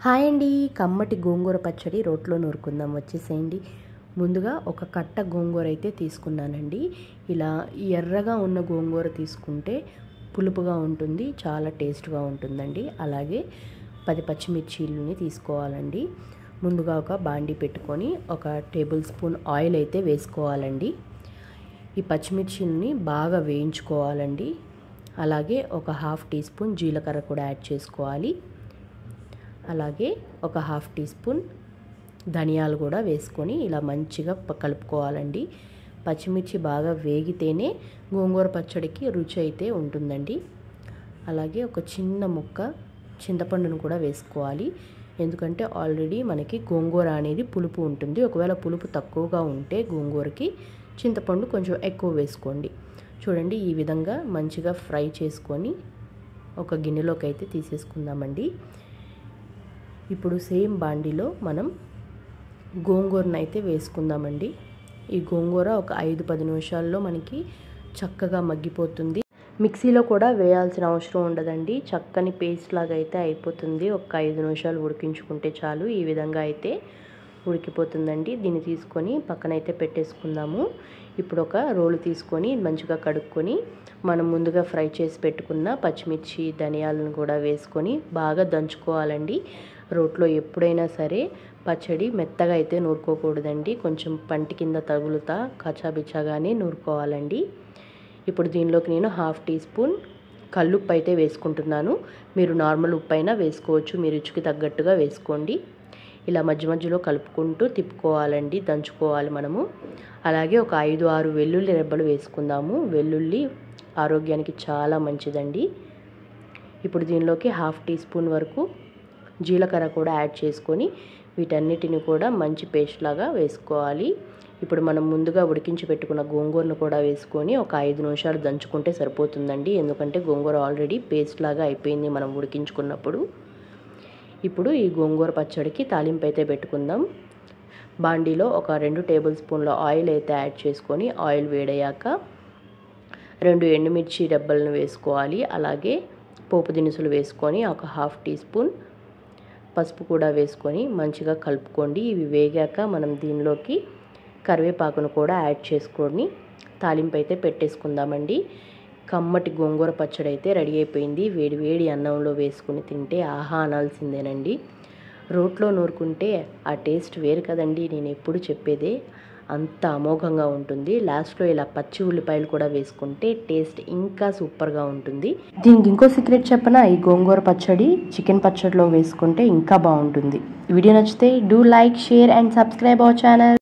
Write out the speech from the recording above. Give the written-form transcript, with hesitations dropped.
Hi అండి, కమ్మటి గోంగూర పచ్చడి రోట్లో నూరుకుందాం వచ్చేసేయండి. ముందుగా ఒక కట్ట గోంగూర అయితే తీసుకున్నానండి. ఇలా ఎర్రగా ఉన్న గోంగూర తీసుకుంటే పులుపుగా ఉంటుంది, చాలా టేస్ట్గా ఉంటుందండి. అలాగే 10 పచ్చిమిర్చీలని తీసుకోవాలండి. ముందుగా ఒక బాండీ పెట్టుకొని 1 టేబుల్ స్పూన్ ఆయిల్ అయితే వేసుకోవాలండి. ఈ పచ్చిమిర్చిని బాగా వేయించుకోవాలండి. అలాగే ఒక 1/2 టీ స్పూన్ జీలకర్ర కూడా యాడ్ చేసుకోవాలి. అలాగే ఒక 1/2 టీ స్పూన్ ధనియాలు కూడా వేసుకొని ఇలా మంచిగా కలుపుకోవాలండి. పచ్చిమిర్చి బాగా వేగితేనే గోంగూర పచ్చడికి రుచి అయితే ఉంటుందండి. అలాగే ఒక చిన్న ముక్క చింతపండును కూడా వేసుకోవాలి. ఎందుకంటే ఆల్రెడీ మనకి గోంగూర అనేది పులుపు ఉంటుంది. ఒకవేళ పులుపు తక్కువగా ఉంటే గోంగూరకి చింతపండు కొంచెం ఎక్కువ వేసుకోండి. చూడండి, ఈ విధంగా మంచిగా ఫ్రై చేసుకొని ఒక గిన్నెలోకి అయితే తీసేసుకుందామండి. ఇప్పుడు సేమ్ బాండీలో మనం గోంగూరను అయితే వేసుకుందామండి. ఈ గోంగూర ఒక 5-10 నిమిషాల్లో మనకి చక్కగా మగ్గిపోతుంది. మిక్సీలో కూడా వేయాల్సిన అవసరం ఉండదండి. చక్కని పేస్ట్ లాగా అయితే అయిపోతుంది. ఒక 5 నిమిషాలు ఉడికించుకుంటే చాలు. ఈ విధంగా అయితే ఉడికిపోతుందండి. దీన్ని తీసుకొని పక్కనైతే పెట్టేసుకుందాము. ఇప్పుడు ఒక రోలు తీసుకొని మంచిగా కడుక్కొని మనం ముందుగా ఫ్రై చేసి పెట్టుకున్న పచ్చిమిర్చి ధనియాలను కూడా వేసుకొని బాగా దంచుకోవాలండి. రోట్లో ఎప్పుడైనా సరే పచ్చడి మెత్తగా అయితే నూరుకోకూడదండి. కొంచెం పంటి కింద తగులుతా కచ్చాబిచ్చాగానే నూరుకోవాలండి. ఇప్పుడు దీనిలోకి నేను 1/2 టీ స్పూన్ కల్లుప్పు అయితే వేసుకుంటున్నాను. మీరు నార్మల్ ఉప్పు అయినా వేసుకోవచ్చు, మీ రుచికి తగ్గట్టుగా వేసుకోండి. ఇలా మధ్య మధ్యలో కలుపుకుంటూ తిప్పుకోవాలండి, దంచుకోవాలి మనము. అలాగే ఒక 5-6 వెల్లుల్లి రెబ్బలు వేసుకుందాము. వెల్లుల్లి ఆరోగ్యానికి చాలా మంచిదండి. ఇప్పుడు దీనిలోకి 1/2 టీ స్పూన్ వరకు జీలకర్ర కూడా యాడ్ చేసుకొని వీటన్నిటిని కూడా మంచి పేస్ట్ లాగా వేసుకోవాలి. ఇప్పుడు మనం ముందుగా ఉడికించి పెట్టుకున్న గోంగూరను కూడా వేసుకొని ఒక 5 నిమిషాలు దంచుకుంటే సరిపోతుందండి. ఎందుకంటే గోంగూర ఆల్రెడీ పేస్ట్ లాగా అయిపోయింది మనం ఉడికించుకున్నప్పుడు. ఇప్పుడు ఈ గోంగూర పచ్చడికి తాలింపు అయితే పెట్టుకుందాం. బాండీలో ఒక 2 టేబుల్ స్పూన్ల ఆయిల్ అయితే యాడ్ చేసుకొని ఆయిల్ వేడయ్యాక 2 ఎండుమిర్చి రెబ్బలను వేసుకోవాలి. అలాగే పోపు దినుసులు వేసుకొని ఒక 1/2 టీ స్పూన్ పసుపు కూడా వేసుకొని మంచిగా కలుపుకోండి. ఇవి వేగాక మనం దీనిలోకి కరివేపాకును కూడా యాడ్ చేసుకొని తాలింపు అయితే పెట్టేసుకుందామండి. కమ్మటి గోంగూర పచ్చడి అయితే రెడీ అయిపోయింది. వేడి వేడి అన్నంలో వేసుకుని తింటే ఆహా అనాల్సిందేనండి. రోట్లో నూరుకుంటే ఆ టేస్ట్ వేరు కదండి. నేను ఎప్పుడు చెప్పేదే, అంత అమోఘంగా ఉంటుంది. లాస్ట్లో ఇలా పచ్చి ఉల్లిపాయలు కూడా వేసుకుంటే టేస్ట్ ఇంకా సూపర్గా ఉంటుంది. దీనికి ఇంకో సీక్రెట్ చెప్పనా, ఈ గోంగూర పచ్చడి చికెన్ పచ్చడిలో వేసుకుంటే ఇంకా బాగుంటుంది. వీడియో నచ్చితే do like, share and subscribe our channel.